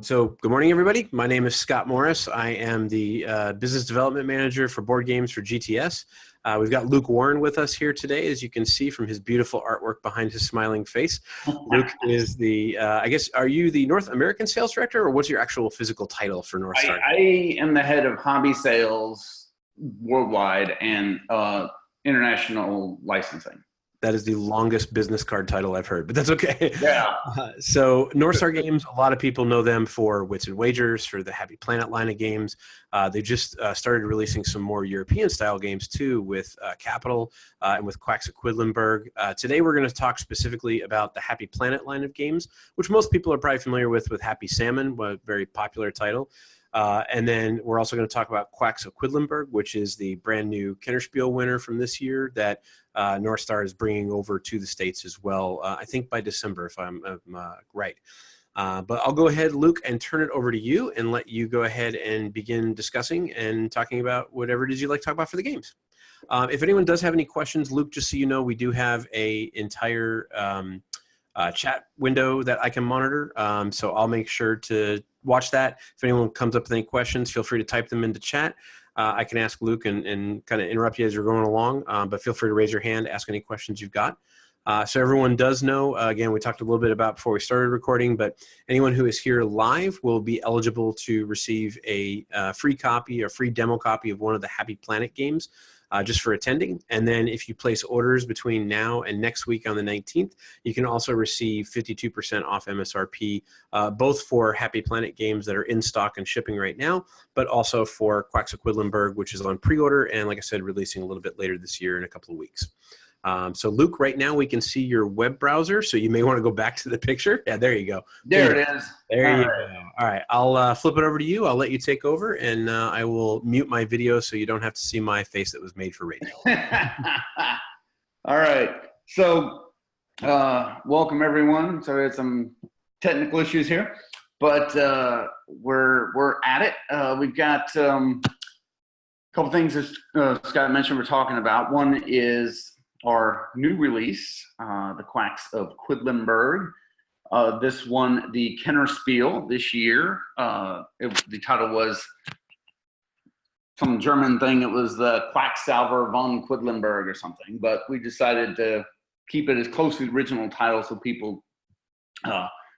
So good morning, everybody. My name is Scott Morris. I am the Business Development Manager for Board Games for GTS. We've got Luke Warren with us here today, as you can see from his beautiful artwork behind his smiling face. Luke is the, I guess, are you the North American Sales Director, or what's your actual physical title for North Star? I am the head of hobby sales worldwide and international licensing. That is the longest business card title I've heard, but that's okay. Yeah. So North Star Games, a lot of people know them for Wits and Wagers, for the Happy Planet line of games. They just started releasing some more European-style games, too, with Capital and with Quacks of Quedlinburg. Today, we're going to talk specifically about the Happy Planet line of games, which most people are probably familiar with Happy Salmon, a very popular title. And then we're also going to talk about Quacks of Quedlinburg, which is the brand new Kennerspiel winner from this year that North Star is bringing over to the States as well, I think by December, if I'm right. But I'll go ahead, Luke, and turn it over to you and let you go ahead and begin discussing and talking about whatever it is you'd like to talk about for the games. If anyone does have any questions, Luke, just so you know, we do have an entire chat window that I can monitor. So I'll make sure to watch that. If anyone comes up with any questions, feel free to type them into chat. I can ask Luke and kind of interrupt you as you're going along, but feel free to raise your hand, ask any questions you've got. So everyone does know, again, we talked a little bit about before we started recording, but anyone who is here live will be eligible to receive a free copy, a free demo copy of one of the Happy Planet games. Just for attending. And then if you place orders between now and next week on the 19th, you can also receive 52% off MSRP, both for Happy Planet games that are in stock and shipping right now, but also for Quacks of Quedlinburg, which is on pre-order and, like I said, releasing a little bit later this year in a couple of weeks. So Luke, right now we can see your web browser, so you may want to go back to the picture. Yeah, there you go. There it is. There you go. All right, I'll flip it over to you. I'll let you take over, and I will mute my video so you don't have to see my face that was made for radio. All right. So welcome, everyone. So we had some technical issues here, but we're at it. We've got a couple things as Scott mentioned we're talking about. One is our new release, the Quacks of Quedlinburg. This won the Kennerspiel this year. The title was some German thing. It was the Quacksalver von Quedlinburg or something, but we decided to keep it as close to the original title so people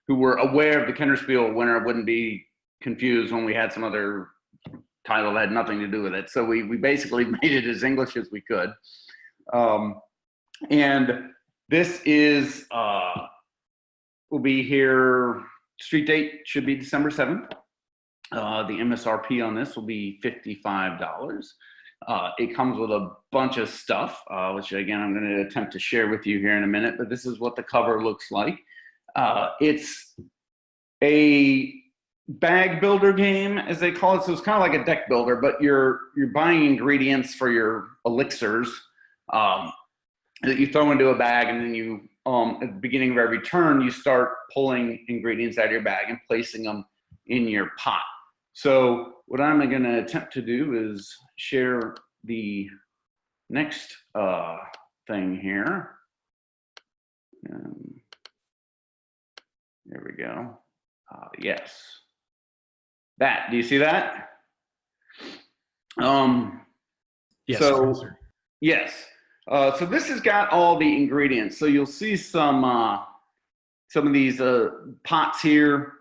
who were aware of the Kennerspiel winner wouldn't be confused when we had some other title that had nothing to do with it. So we basically made it as English as we could. And this is, will be here, street date should be December 7th. The MSRP on this will be $55. It comes with a bunch of stuff, which again, I'm going to attempt to share with you here in a minute, but this is what the cover looks like. It's a bag builder game, as they call it. So it's kind of like a deck builder, but you're buying ingredients for your elixirs, that you throw into a bag, and then you, at the beginning of every turn, you start pulling ingredients out of your bag and placing them in your pot. So what I'm going to attempt to do is share the next thing here. There we go. Yes. That, do you see that? Yes. So, yes. So this has got all the ingredients. So you'll see some of these pots here,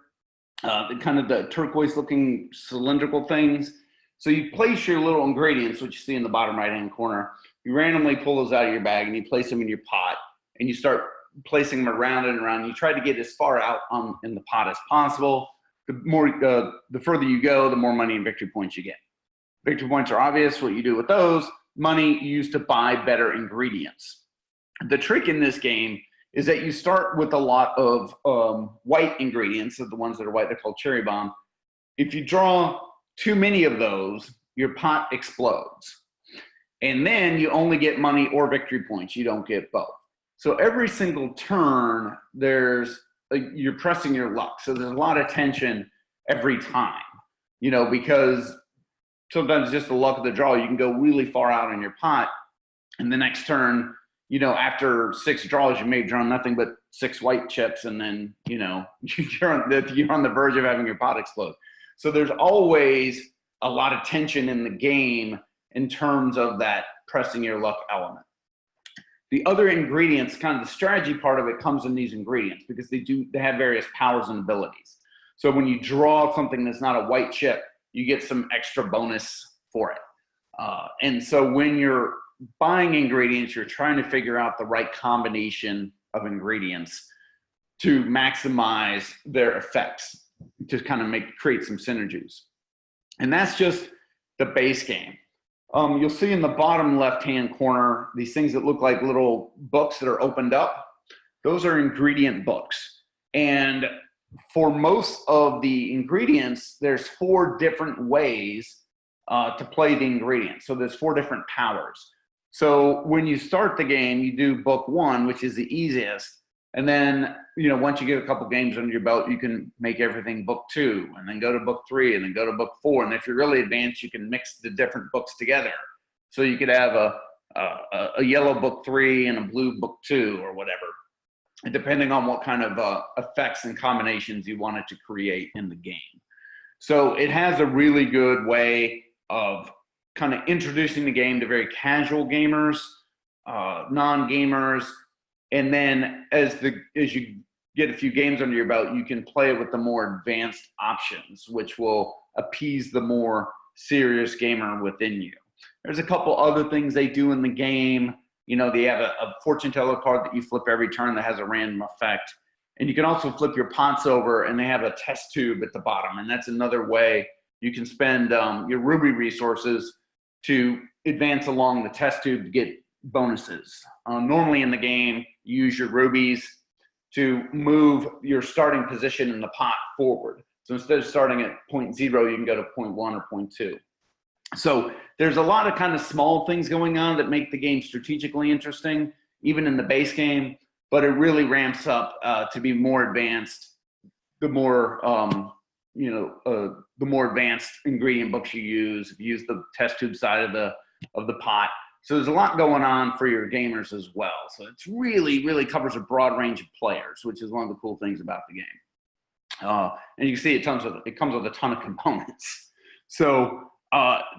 kind of the turquoise-looking cylindrical things. So you place your little ingredients, which you see in the bottom right-hand corner. You randomly pull those out of your bag and you place them in your pot, and you start placing them around and around. You try to get as far out in the pot as possible. The further you go, the more money and victory points you get. Victory points are obvious. What you do with those, money you use to buy better ingredients. The trick in this game is that you start with a lot of white ingredients, so the ones that are white, they're called cherry bomb. If you draw too many of those, your pot explodes. And then you only get money or victory points. You don't get both. So every single turn, you're pressing your luck. So there's a lot of tension every time, because sometimes just the luck of the draw, you can go really far out in your pot, and the next turn, you know, after 6 draws, you may have drawn nothing but 6 white chips, and then, you know, you're on the verge of having your pot explode. So there's always a lot of tension in the game in terms of that pressing your luck element. The other ingredients, kind of the strategy part of it, comes in these ingredients because they have various powers and abilities. So when you draw something that's not a white chip, you get some extra bonus for it. And so when you're buying ingredients, you're trying to figure out the right combination of ingredients to maximize their effects, to kind of create some synergies. And that's just the base game. You'll see in the bottom left-hand corner, these things that look like little books that are opened up. Those are ingredient books. And for most of the ingredients, there's 4 different ways to play the ingredients. So there's 4 different powers. So when you start the game, you do book 1, which is the easiest. And then, you know, once you get a couple games under your belt, you can make everything book 2, and then go to book 3, and then go to book 4. And if you're really advanced, you can mix the different books together. So you could have a yellow book 3 and a blue book 2 or whatever, depending on what kind of effects and combinations you wanted to create in the game. So it has a really good way of kind of introducing the game to very casual gamers, non-gamers. And then as you get a few games under your belt, you can play it with the more advanced options, which will appease the more serious gamer within you. There's a couple other things they do in the game. You know, they have a fortune teller card that you flip every turn that has a random effect. And you can also flip your pots over, and they have a test tube at the bottom. And that's another way you can spend your ruby resources to advance along the test tube to get bonuses. Normally in the game, you use your rubies to move your starting position in the pot forward. So instead of starting at point 0, you can go to point 1 or point 2. So there's a lot of kind of small things going on that make the game strategically interesting, even in the base game, but it really ramps up to be more advanced the more, the more advanced ingredient books you use. If you use the test tube side of the pot. So there's a lot going on for your gamers as well. So it's really covers a broad range of players, which is one of the cool things about the game. And you can see it comes with a ton of components. So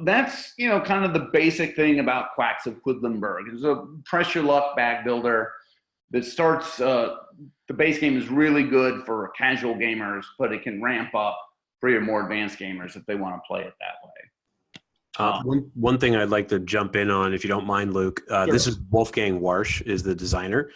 that's, you know, kind of the basic thing about Quacks of Quedlinburg. It's a press your luck bag builder that starts, the base game is really good for casual gamers, but it can ramp up for your more advanced gamers if they want to play it that way. One thing I'd like to jump in on, if you don't mind, Luke, Sure. This is Wolfgang Warsch, is the designer,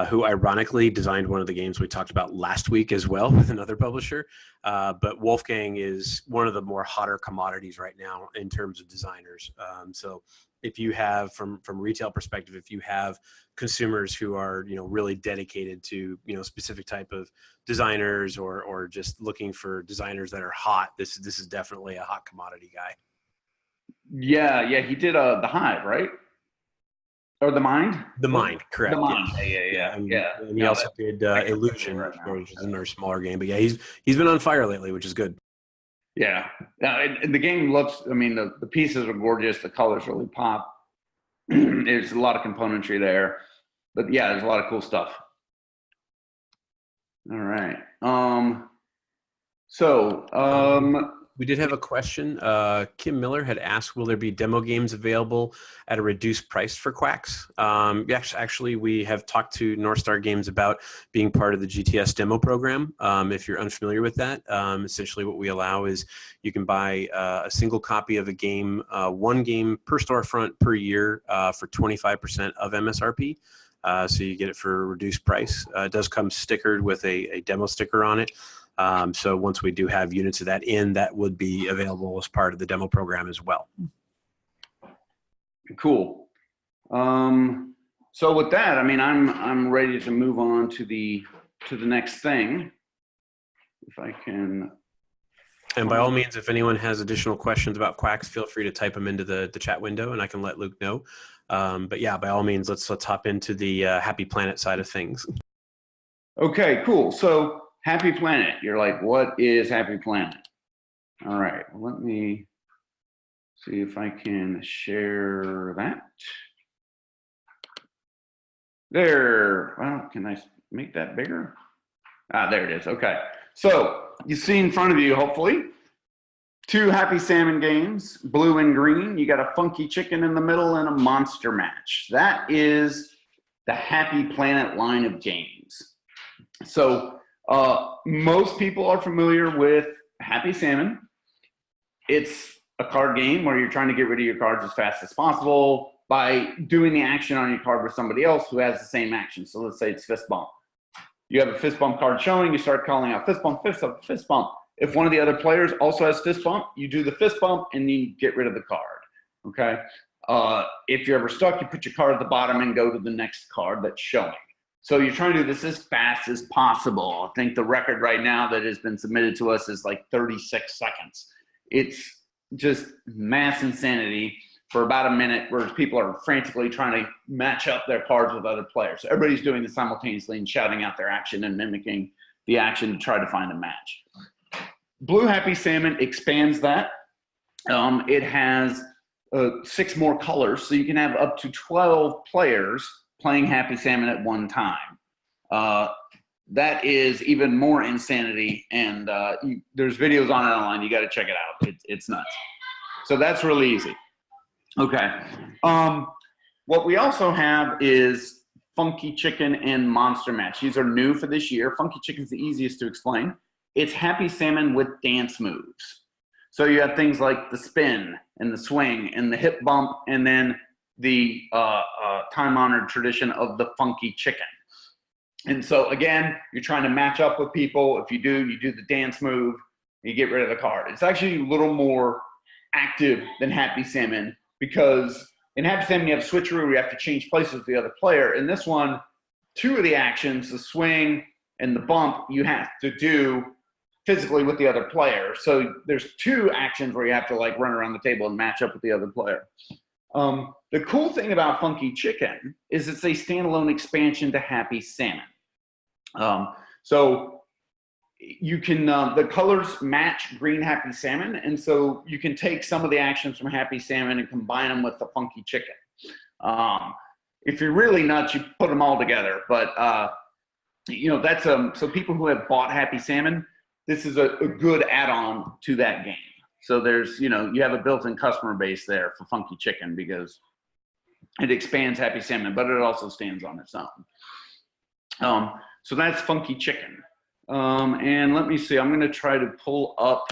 who ironically designed one of the games we talked about last week as well with another publisher. But Wolfgang is one of the more hotter commodities right now in terms of designers. So if you have, from a retail perspective, if you have consumers who are, you know, really dedicated to, you know, specific type of designers or just looking for designers that are hot, this is definitely a hot commodity guy. Yeah, he did the Hive, right? Or the Mind? The Mind, correct. The Mind, yes. yeah. And he also did Illusion, which is another smaller game. But yeah, he's been on fire lately, which is good. Yeah. And the game looks, I mean, the pieces are gorgeous. The colors really pop. There's a lot of componentry there. But yeah, there's a lot of cool stuff. All right. We did have a question. Kim Miller had asked, will there be demo games available at a reduced price for Quacks? Yes, actually, we have talked to North Star Games about being part of the GTS demo program. If you're unfamiliar with that, essentially what we allow is you can buy a single copy of a game, 1 game per storefront per year for 25% of MSRP. So you get it for a reduced price. It does come stickered with a demo sticker on it. So once we do have units of that that would be available as part of the demo program as well. Cool. So with that, I mean, I'm ready to move on to the next thing. If I can. And by all means, if anyone has additional questions about Quacks, feel free to type them into the chat window, and I can let Luke know. But yeah, by all means, let's hop into the Happy Planet side of things. Okay, cool. So Happy Planet. You're like, what is Happy Planet? All right, well, let me see if I can share that. There, well, can I make that bigger? Ah, there it is. Okay. So you see in front of you, hopefully, 2 Happy Salmon games, blue and green. You got a Funky Chicken in the middle and a Monster Match. That is the Happy Planet line of games. So most people are familiar with Happy Salmon. It's a card game where you're trying to get rid of your cards as fast as possible by doing the action on your card with somebody else who has the same action. So let's say it's fist bump. You have a fist bump card showing, you start calling out fist bump, fist bump, fist bump. If one of the other players also has fist bump, you do the fist bump and you get rid of the card, okay? If you're ever stuck, you put your card at the bottom and go to the next card that's showing. So you're trying to do this as fast as possible. I think the record right now that has been submitted to us is like 36 seconds. It's just mass insanity for about a minute where people are frantically trying to match up their cards with other players. So everybody's doing this simultaneously and shouting out their action and mimicking the action to try to find a match. Blue Happy Salmon expands that. It has 6 more colors, so you can have up to 12 players playing Happy Salmon at one time. That is even more insanity, and there's videos on it online. You got to check it out. It's nuts. So that's really easy. Okay. What we also have is Funky Chicken and Monster Match. These are new for this year. Funky Chicken's the easiest to explain. It's Happy Salmon with dance moves. So you have things like the spin and the swing and the hip bump, and then the time-honored tradition of the Funky Chicken. And so again, you're trying to match up with people. If you do the dance move, you get rid of the card. It's actually a little more active than Happy Salmon, because in Happy Salmon you have a switcheroo where you have to change places with the other player. In this one, 2 of the actions, the swing and the bump, you have to do physically with the other player. So there's 2 actions where you have to like run around the table and match up with the other player. The cool thing about Funky Chicken is it's a standalone expansion to Happy Salmon. So you can, the colors match green Happy Salmon, and so you can take some of the actions from Happy Salmon and combine them with the Funky Chicken. If you're really nuts, you put them all together, but you know, that's so people who have bought Happy Salmon, this is a good add-on to that game. So there's, you know, you have a built-in customer base there for Funky Chicken because it expands Happy Salmon, but it also stands on its own. So that's Funky Chicken. And let me see, I'm going to try to pull up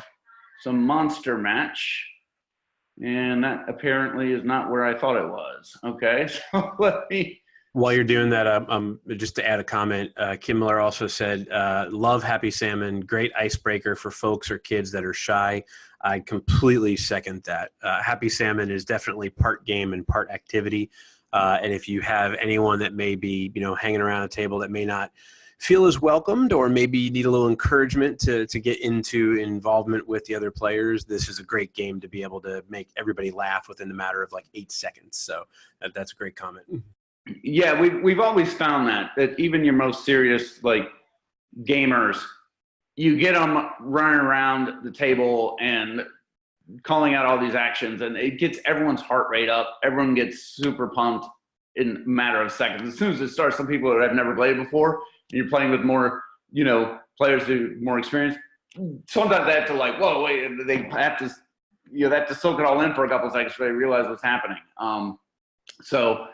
some Monster Match. And that apparently is not where I thought it was. Okay, so let me. While you're doing that, just to add a comment, Kim Miller also said, love Happy Salmon, great icebreaker for folks or kids that are shy. I completely second that. Happy Salmon is definitely part game and part activity. And if you have anyone that may be, you know, hanging around a table that may not feel as welcomed, or maybe you need a little encouragement to get into involvement with the other players, this is a great game to be able to make everybody laugh within the matter of like 8 seconds. So that's a great comment. Yeah, we've always found that even your most serious like gamers, you get them running around the table and calling out all these actions, and it gets everyone's heart rate up. Everyone gets super pumped in a matter of seconds. As soon as it starts, some people that have never played before, and you're playing with more, you know, players who are more experienced, sometimes they have to like, whoa, wait, they have to, you know, they have to soak it all in for a couple of seconds so they realize what's happening. So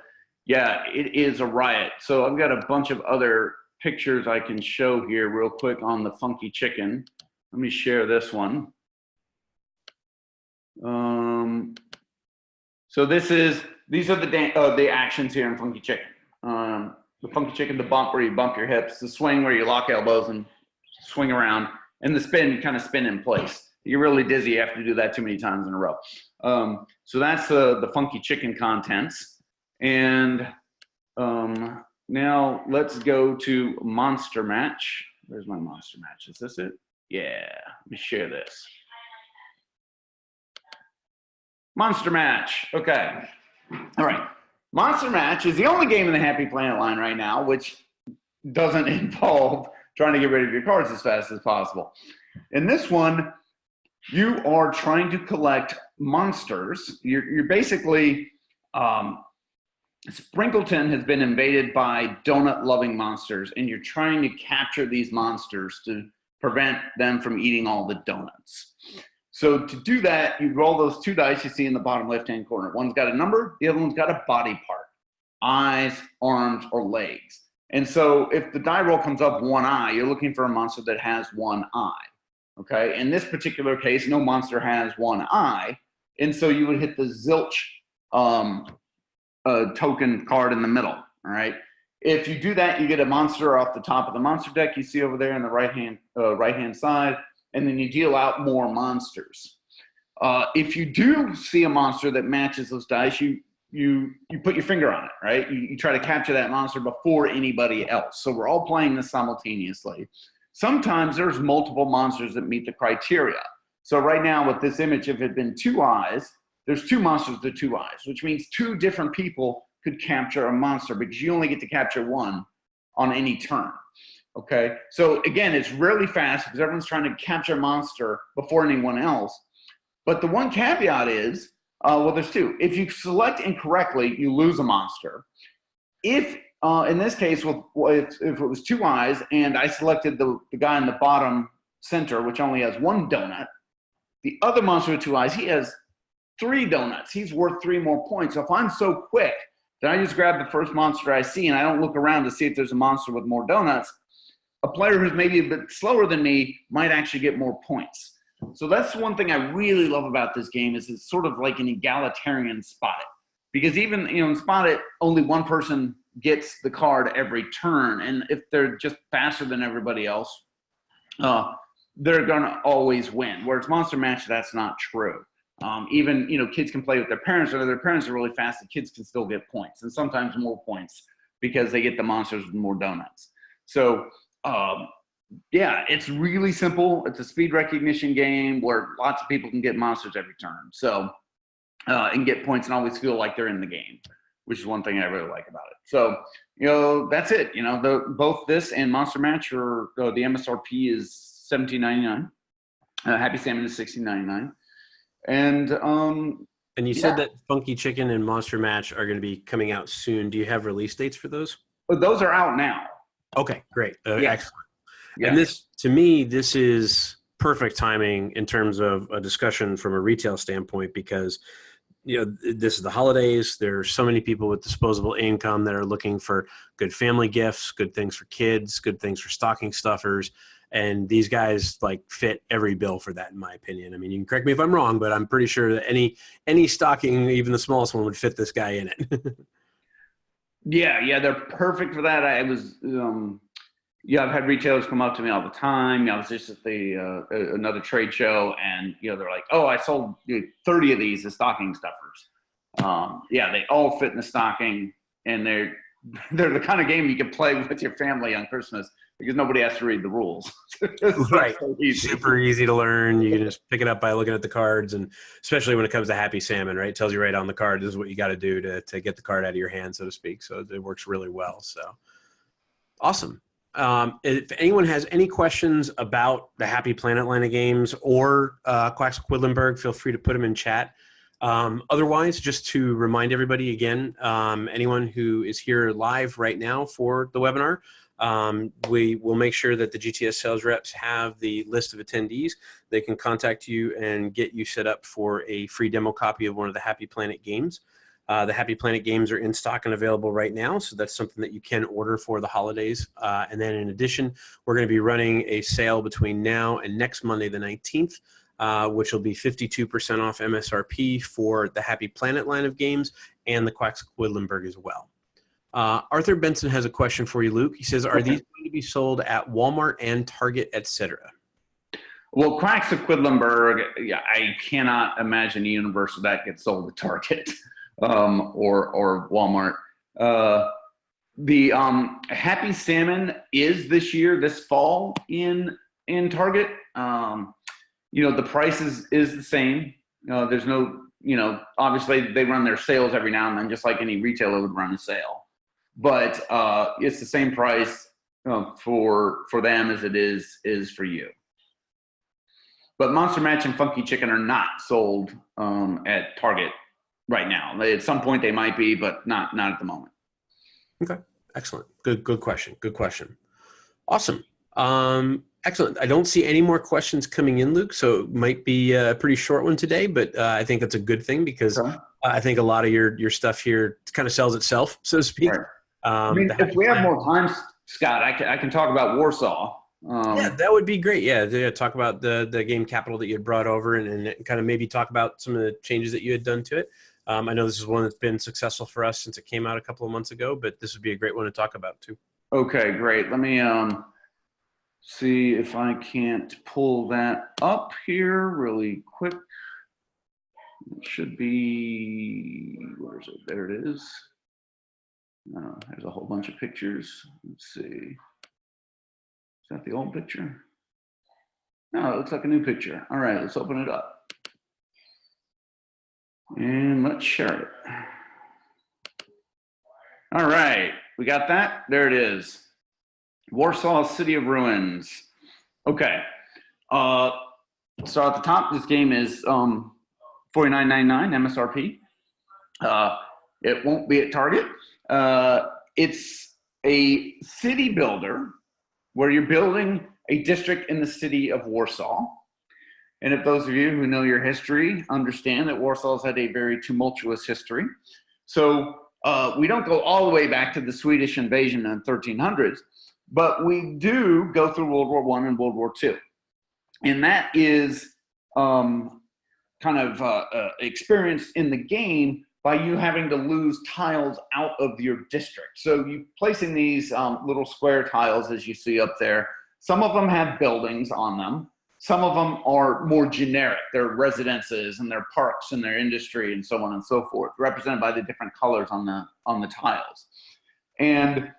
yeah, it is a riot. So I've got a bunch of other pictures I can show here real quick on the Funky Chicken. Let me share this one. So these are the actions here in Funky Chicken. The Funky Chicken, the bump where you bump your hips, the swing where you lock elbows and swing around, and the spin, you kind of spin in place. You're really dizzy, you have to do that too many times in a row. So that's the Funky Chicken contents. And now let's go to Monster Match. Where's my Monster Match? Is this it? Yeah, let me share this. Monster Match, okay. All right, Monster Match is the only game in the Happy Planet line right now which doesn't involve trying to get rid of your cards as fast as possible. In this one, you are trying to collect monsters. You're basically Sprinkleton has been invaded by donut-loving monsters, and you're trying to capture these monsters to prevent them from eating all the donuts. So to do that, you roll those 2 dice you see in the bottom left-hand corner. One's got a number, the other one's got a body part, eyes, arms, or legs. And so if the die roll comes up 1 eye, you're looking for a monster that has 1 eye, okay? In this particular case, no monster has 1 eye, and so you would hit the zilch token card in the middle, all right? If you do that, you get a monster off the top of the monster deck you see over there on the right-hand side, and then you deal out more monsters. If you do see a monster that matches those dice, you put your finger on it, right? You try to capture that monster before anybody else. So we're all playing this simultaneously. Sometimes there's multiple monsters that meet the criteria. So right now with this image, if it had been 2 eyes, there's 2 monsters with 2 eyes, which means 2 different people could capture a monster because you only get to capture 1 on any turn, okay? So again, it's really fast because everyone's trying to capture a monster before anyone else. But the one caveat is, well, there's 2. If you select incorrectly, you lose a monster. If, in this case, if it was 2 eyes and I selected the guy in the bottom center, which only has 1 donut, the other monster with 2 eyes, he has 3 donuts. He's worth 3 more points. So if I'm so quick that I just grab the first monster I see and I don't look around to see if there's a monster with more donuts, a player who's maybe a bit slower than me might actually get more points. So that's one thing I really love about this game is it's sort of like an egalitarian Spot It. Because even, in Spot It, only one person gets the card every turn. And if they're just faster than everybody else, they're going to always win. Whereas Monster Match, that's not true. Even, kids can play with their parents, or if their parents are really fast, the kids can still get points, and sometimes more points because they get the monsters with more donuts. So, yeah, it's really simple. It's a speed recognition game where lots of people can get monsters every turn. So, and get points and always feel like they're in the game, which is one thing I really like about it. So, that's it. Both this and Monster Match are, the MSRP is $17.99. Happy Salmon is $16.99. And you said that Funky Chicken and Monster Match are going to be coming out soon. Do you have release dates for those? But those are out now. Okay, great. Excellent. Yeah. And to me, this is perfect timing in terms of a discussion from a retail standpoint because, this is the holidays. There's so many people with disposable income that are looking for good family gifts, good things for kids, good things for stocking stuffers. And these guys fit every bill for that, in my opinion. I mean, you can correct me if I'm wrong, but I'm pretty sure that any stocking, even the smallest one, would fit this guy in it. Yeah, they're perfect for that. I've had retailers come up to me all the time. I was just at another trade show, and they're like, "Oh, I sold 30 of these as stocking stuffers." They all fit in the stocking, and they're the kind of game you can play with your family on Christmas because nobody has to read the rules. Right. So super easy to learn. You can just pick it up by looking at the cards, and especially when it comes to Happy Salmon, right? It tells you right on the card, this is what you got to do to get the card out of your hand, so to speak. So it works really well. So awesome. If anyone has any questions about the Happy Planet line of games or Quacks of Quedlinburg, feel free to put them in chat. Otherwise, just to remind everybody again, anyone who is here live right now for the webinar, we will make sure that the GTS sales reps have the list of attendees. They can contact you and get you set up for a free demo copy of one of the Happy Planet games. The Happy Planet games are in stock and available right now, so that's something that you can order for the holidays. And then in addition, we're going to be running a sale between now and next Monday the 19th, which will be 52% off MSRP for the Happy Planet line of games and the Quacks of Quedlinburg as well. Arthur Benson has a question for you, Luke. He says, are these going to be sold at Walmart and Target, etc.? Well, Quacks of Quedlinburg, I cannot imagine a universe where that gets sold at Target or Walmart. The Happy Salmon is this fall in Target. The price is the same. There's no, obviously they run their sales every now and then, just like any retailer would run a sale. But it's the same price for them as it is for you. But Monster Match and Funky Chicken are not sold at Target right now. At some point they might be, but not at the moment. Okay, excellent. Good question. Good question. Awesome. Excellent. I don't see any more questions coming in, Luke, so it might be a pretty short one today, but I think that's a good thing because Okay. I think a lot of your stuff here kind of sells itself, so to speak. Right. I mean, if we have more time, Scott, I can talk about Warsaw. Yeah, that would be great. Yeah, talk about the game capital that you had brought over and kind of maybe talk about some of the changes that you had done to it. I know this is one that's been successful for us since it came out a couple of months ago, but this would be a great one to talk about too. Okay, great. Let me see if I can't pull that up here really quick. It should be, where is it? There it is. There's a whole bunch of pictures. Let's see. Is that the old picture? No, it looks like a new picture. All right, let's open it up. And let's share it. All right, we got that? There it is. Warsaw City of Ruins. Okay. So at the top, this game is $49.99 MSRP. It won't be at Target. It's a city builder where you're building a district in the city of Warsaw. And if those of you who know your history understand that Warsaw has had a very tumultuous history. So we don't go all the way back to the Swedish invasion in the 1300s, but we do go through World War I and World War II. And that is kind of experienced in the game by you having to lose tiles out of your district. So you placing these little square tiles, as you see up there. Some of them have buildings on them. Some of them are more generic. They're residences and they're parks and their industry and so on and so forth, represented by the different colors on the tiles. And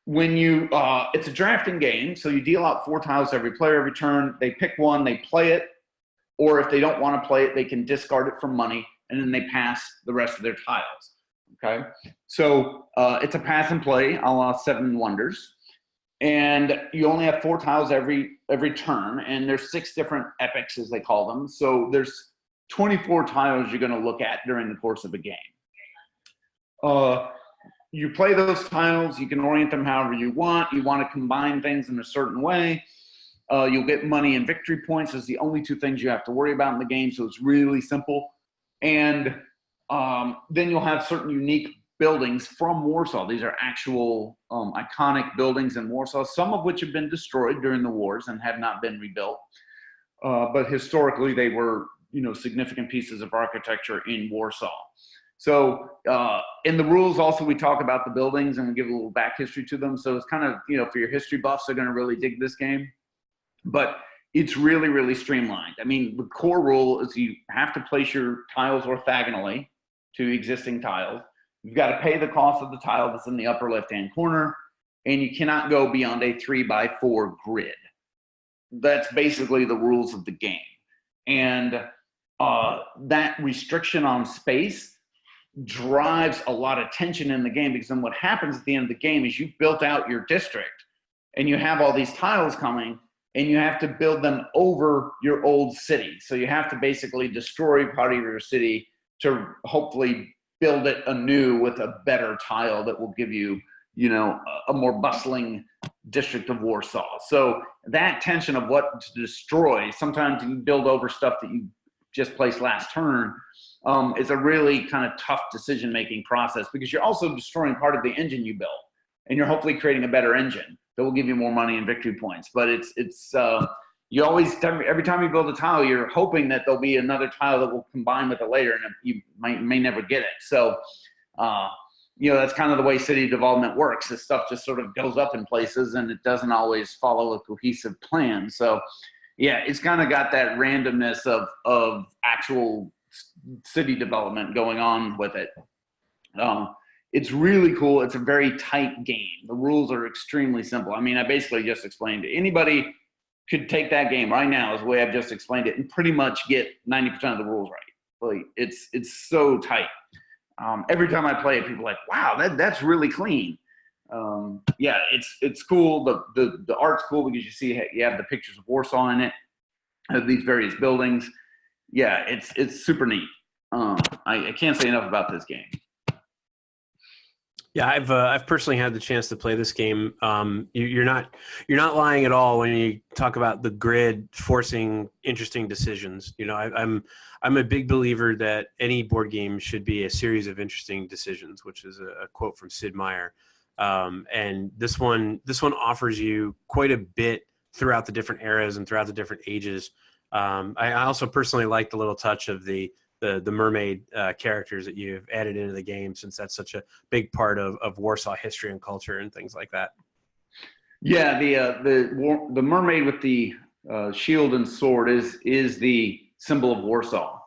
when you, it's a drafting game, so you deal out 4 tiles to every player every turn. They pick one, they play it, or if they don't want to play it, they can discard it for money, and then they pass the rest of their tiles. Okay, so it's a pass and play, a la Seven Wonders, and you only have 4 tiles every turn, and there's 6 different epics, as they call them. So there's 24 tiles you're going to look at during the course of a game. You play those tiles, you can orient them however you want. You want to combine things in a certain way. You'll get money and victory points as the only 2 things you have to worry about in the game, so it's really simple. And then you'll have certain unique buildings from Warsaw. These are actual iconic buildings in Warsaw, some of which have been destroyed during the wars and have not been rebuilt. But historically, they were, significant pieces of architecture in Warsaw. So in the rules also, we talk about the buildings and we give a little back history to them. So it's kind of, for your history buffs, they're going to really dig this game. But it's really, really streamlined. I mean, the core rule is you have to place your tiles orthogonally to existing tiles. You've got to pay the cost of the tile that's in the upper left-hand corner, and you cannot go beyond a 3x4 grid. That's basically the rules of the game. And that restriction on space drives a lot of tension in the game, because then what happens at the end of the game is you've built out your district and you have all these tiles coming, and you have to build them over your old city. So you have to basically destroy part of your city to hopefully build it anew with a better tile that will give you, a more bustling district of Warsaw. So that tension of what to destroy, sometimes you build over stuff that you just placed last turn, is a really kind of tough decision-making process, because you're also destroying part of the engine you built, and you're hopefully creating a better engine that will give you more money and victory points. But it's you always, every time you build a tile, you're hoping that there'll be another tile that will combine with it later, and you may never get it. So, that's kind of the way city development works. This stuff just sort of goes up in places, and it doesn't always follow a cohesive plan. So, yeah, it's kind of got that randomness of actual city development going on with it. It's really cool. It's a very tight game. The rules are extremely simple. I mean, I basically just explained it. Anybody could take that game right now, as the way I've just explained it, and pretty much get 90% of the rules right. Like, it's so tight. Every time I play it, people are like, wow, that's really clean. Yeah, it's cool. The art's cool because you have the pictures of Warsaw in it, of these various buildings. Yeah, it's super neat. I can't say enough about this game. Yeah, I've personally had the chance to play this game. You're not lying at all when you talk about the grid forcing interesting decisions. You know, I'm a big believer that any board game should be a series of interesting decisions, which is a quote from Sid Meier. And this one offers you quite a bit throughout the different eras and throughout the different ages. I also personally like the little touch of the mermaid characters that you've added into the game, since that's such a big part of Warsaw history and culture and things like that. Yeah, the mermaid with the shield and sword is the symbol of Warsaw,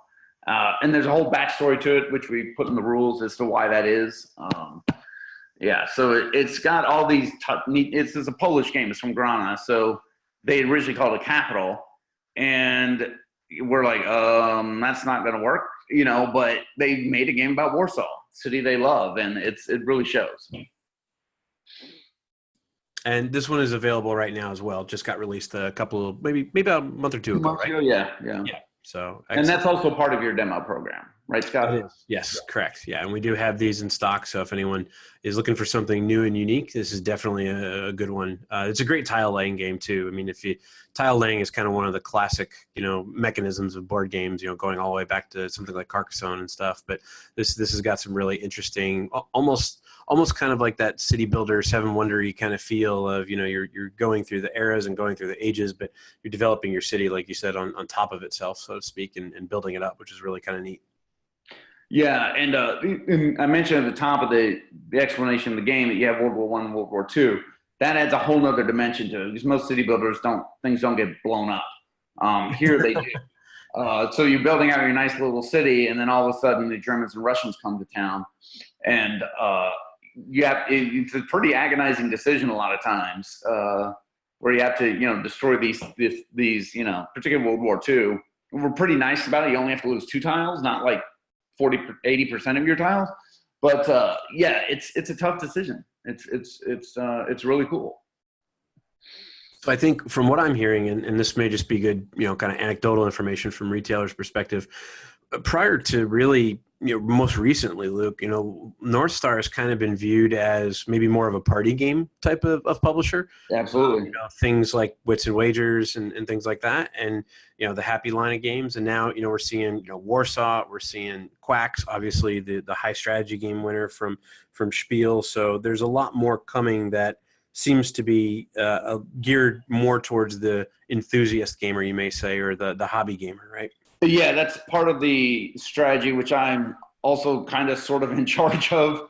and there's a whole backstory to it, which we put in the rules as to why that is. Yeah, so it's got all these neat. It's a Polish game. It's from Grana, so they originally called it Capital, and we're like, that's not going to work, you know, but they made a game about Warsaw, city they love, and it really shows. And this one is available right now as well. Just got released a couple, maybe about a month or two ago, right? Yeah. So, and that's also part of your demo program, right, Scott? It is. Yes, correct. Yeah, and we do have these in stock. So if anyone is looking for something new and unique, this is definitely a good one. It's a great tile laying game too. I mean, tile laying is kind of one of the classic, you know, mechanisms of board games. You know, going all the way back to something like Carcassonne and stuff. But this has got some really interesting, almost kind of like that city builder Seven Wondery kind of feel of, you know, you're going through the eras and going through the ages, but you're developing your city, like you said, on top of itself, so to speak, and building it up, which is really kind of neat. Yeah, and I mentioned at the top of the explanation of the game that you have World War I and World War II. That adds a whole nother dimension to it, because most city builders things don't get blown up. Here they do. So you're building out your nice little city, and then all of a sudden the Germans and Russians come to town, and it's a pretty agonizing decision a lot of times, where you have to, you know, destroy these, you know, particularly World War II. We're pretty nice about it. You only have to lose 2 tiles, not like 80% of your tiles. But yeah, it's a tough decision. It's really cool. So I think from what I'm hearing, and this may just be good, you know, kind of anecdotal information from retailers' perspective, prior to really, you know, most recently, Luke, you know, North Star has kind of been viewed as maybe more of a party game type of publisher. Absolutely. You know, things like Wits and Wagers and things like that, and, you know, the Happy line of games. And now, you know, we're seeing, you know, Warsaw, we're seeing Quacks, obviously the high strategy game winner from Spiel. So there's a lot more coming that seems to be geared more towards the enthusiast gamer, you may say, or the hobby gamer, right? Yeah, that's part of the strategy, which I'm also kind of sort of in charge of.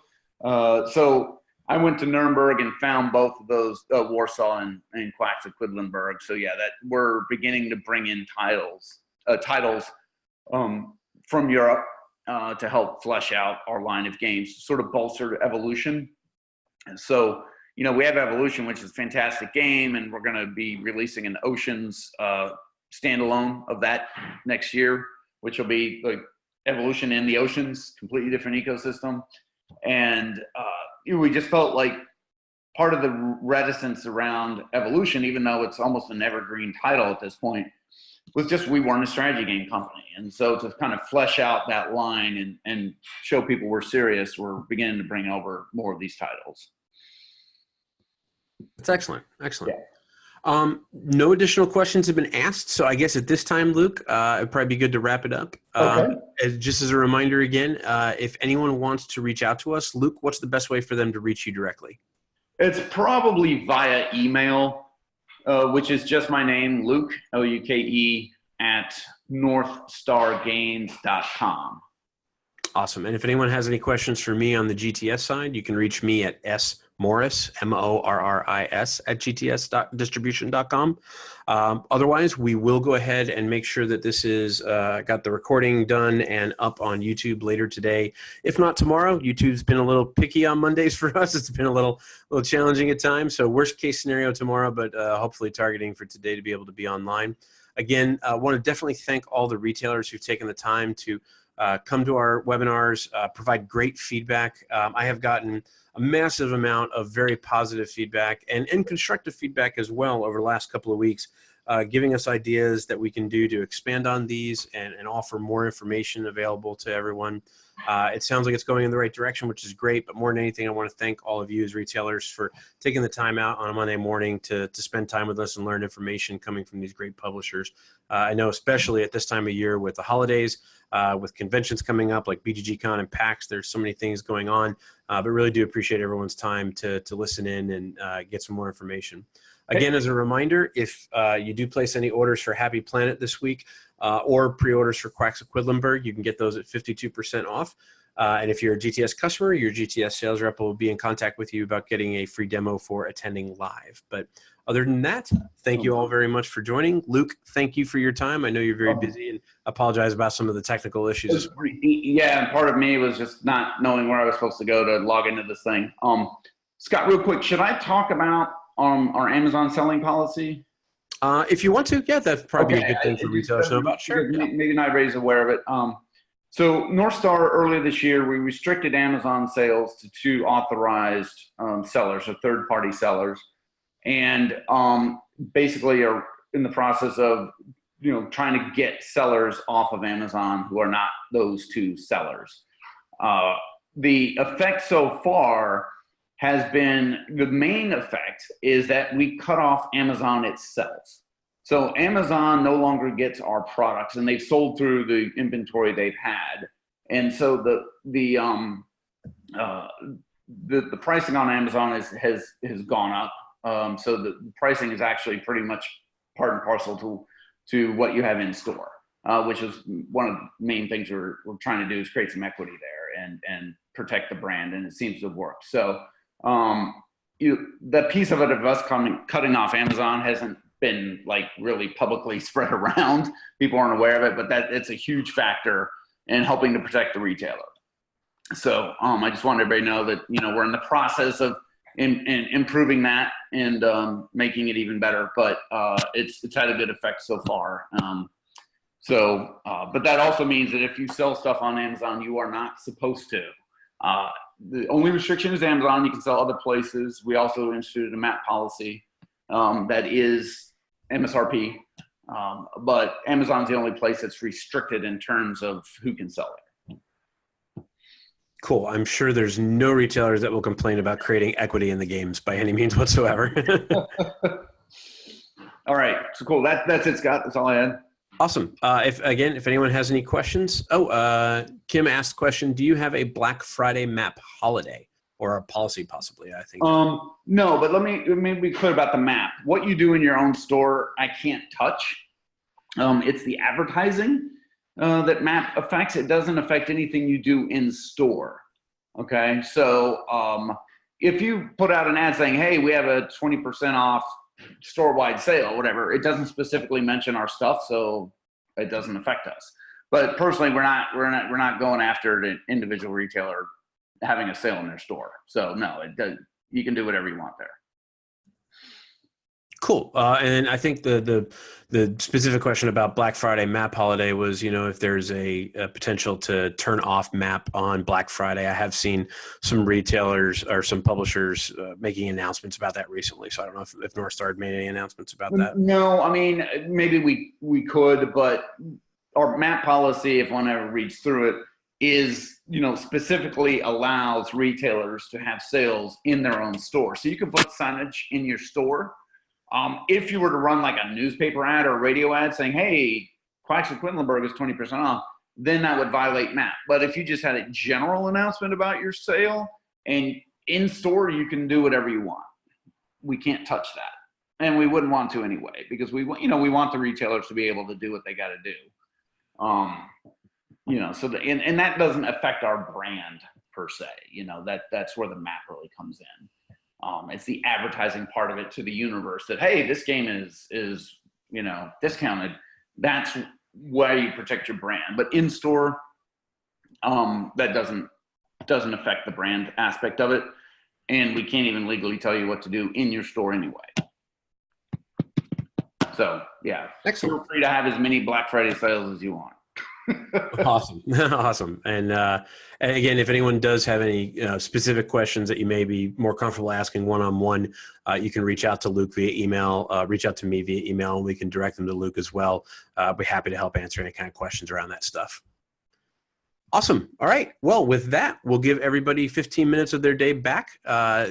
So I went to Nuremberg and found both of those, Warsaw and Quacks of Quedlinburg. So yeah, that we're beginning to bring in titles from Europe to help flesh out our line of games, sort of bolster Evolution. And so, you know, we have Evolution, which is a fantastic game, and we're going to be releasing an Oceans standalone of that next year, which will be like Evolution in the Oceans, completely different ecosystem. And we just felt like part of the reticence around Evolution, even though it's almost an evergreen title at this point, was just we weren't a strategy game company. And so to kind of flesh out that line and show people we're serious, we're beginning to bring over more of these titles. That's excellent. Yeah. No additional questions have been asked, so I guess at this time, Luke, it'd probably be good to wrap it up. Okay. Just as a reminder again, if anyone wants to reach out to us, Luke, what's the best way for them to reach you directly? It's probably via email, which is just my name, Luke, Luke, at northstargames.com. Awesome. And if anyone has any questions for me on the GTS side, you can reach me at Morris, Morris, at gtsdistribution.com. Otherwise, we will go ahead and make sure that this is got the recording done and up on YouTube later today. If not tomorrow, YouTube's been a little picky on Mondays for us. It's been a little challenging at times. So worst case scenario tomorrow, but hopefully targeting for today to be able to be online. Again, I want to definitely thank all the retailers who've taken the time to come to our webinars, provide great feedback. I have gotten a massive amount of very positive feedback and constructive feedback as well over the last couple of weeks. giving us ideas that we can do to expand on these and offer more information available to everyone. It sounds like it's going in the right direction, which is great. But more than anything, I want to thank all of you as retailers for taking the time out on a Monday morning to spend time with us and learn information coming from these great publishers. I know especially at this time of year with the holidays, with conventions coming up like BGGCon and PAX, there's so many things going on, but really do appreciate everyone's time to listen in and get some more information. Again, as a reminder, if you do place any orders for Happy Planet this week or pre-orders for Quacks of Quedlinburg, you can get those at 52% off. And if you're a GTS customer, your GTS sales rep will be in contact with you about getting a free demo for attending live. But other than that, thank you all very much for joining. Luke, thank you for your time. I know you're very busy, and apologize about some of the technical issues. Yeah, and part of me was just not knowing where I was supposed to go to log into this thing. Scott, real quick, should I talk about our Amazon selling policy? If you want to, yeah, that'd probably be a good thing for retailers to know about. Sure. Maybe not raise aware of it. So North Star, earlier this year, we restricted Amazon sales to 2 authorized sellers or third-party sellers, and basically are in the process of trying to get sellers off of Amazon who are not those 2 sellers. The effect so far has been, the main effect is that we cut off Amazon itself. So Amazon no longer gets our products, and they've sold through the inventory they've had. And so the pricing on Amazon has gone up. So the pricing is actually pretty much part and parcel to what you have in store, which is one of the main things we're trying to do, is create some equity there and protect the brand, and it seems to have worked. So that piece of it of us cutting off Amazon hasn't been like really publicly spread around. People aren't aware of it, but it's a huge factor in helping to protect the retailer. So I just want everybody to know that we're in the process of improving that and making it even better, but it's had a good effect so far. But that also means that if you sell stuff on Amazon, you are not supposed to. The only restriction is Amazon. You can sell other places. We also instituted a MAP policy that is MSRP, but Amazon's the only place that's restricted in terms of who can sell it. Cool. I'm sure there's no retailers that will complain about creating equity in the games by any means whatsoever. All right. So cool. That's it, Scott. That's all I had. Awesome. If anyone has any questions. Kim asked the question, do you have a Black Friday MAP holiday or a policy possibly, I think? No, but let me be clear about the MAP. What you do in your own store, I can't touch. It's the advertising that MAP affects. It doesn't affect anything you do in store. Okay. So if you put out an ad saying, hey, we have a 20% off store-wide sale, whatever, it doesn't specifically mention our stuff, so it doesn't affect us. But personally, we're not going after the individual retailer having a sale in their store. So no, it does. You can do whatever you want there. Cool. And I think the specific question about Black Friday MAP holiday was, if there's a potential to turn off MAP on Black Friday. I have seen some retailers or some publishers making announcements about that recently. So I don't know if North Star had made any announcements about that. No, I mean, maybe we could, but our MAP policy, if one ever reads through it, is, specifically allows retailers to have sales in their own store. So you can put signage in your store. If you were to run like a newspaper ad or a radio ad saying, hey, Quacks of Quedlinburg is 20% off, then that would violate MAP. But if you just had a general announcement about your sale and in store, you can do whatever you want. We can't touch that. And we wouldn't want to anyway, because we want the retailers to be able to do what they got to do. So and that doesn't affect our brand per se, that's where the MAP really comes in. It's the advertising part of it to the universe that, hey, this game is discounted. That's why you protect your brand. But in store, that doesn't affect the brand aspect of it. And we can't even legally tell you what to do in your store anyway. So yeah, excellent. Feel free to have as many Black Friday sales as you want. Awesome. Awesome. And again, if anyone does have any specific questions that you may be more comfortable asking one-on-one, you can reach out to Luke via email, reach out to me via email, and we can direct them to Luke as well. I'll be happy to help answer any kind of questions around that stuff. Awesome. All right. Well, with that, we'll give everybody 15 minutes of their day back.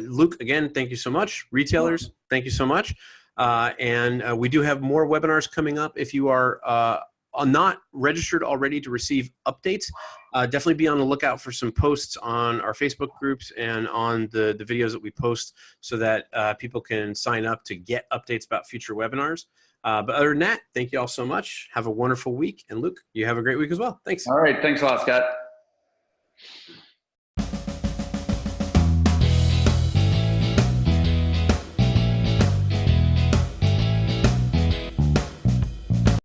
Luke, again, thank you so much. Retailers, thank you so much. And we do have more webinars coming up. If you are not registered already to receive updates, definitely be on the lookout for some posts on our Facebook groups and on the videos that we post so that people can sign up to get updates about future webinars. But other than that, thank you all so much. Have a wonderful week. And Luke, you have a great week as well. Thanks. All right. Thanks a lot, Scott.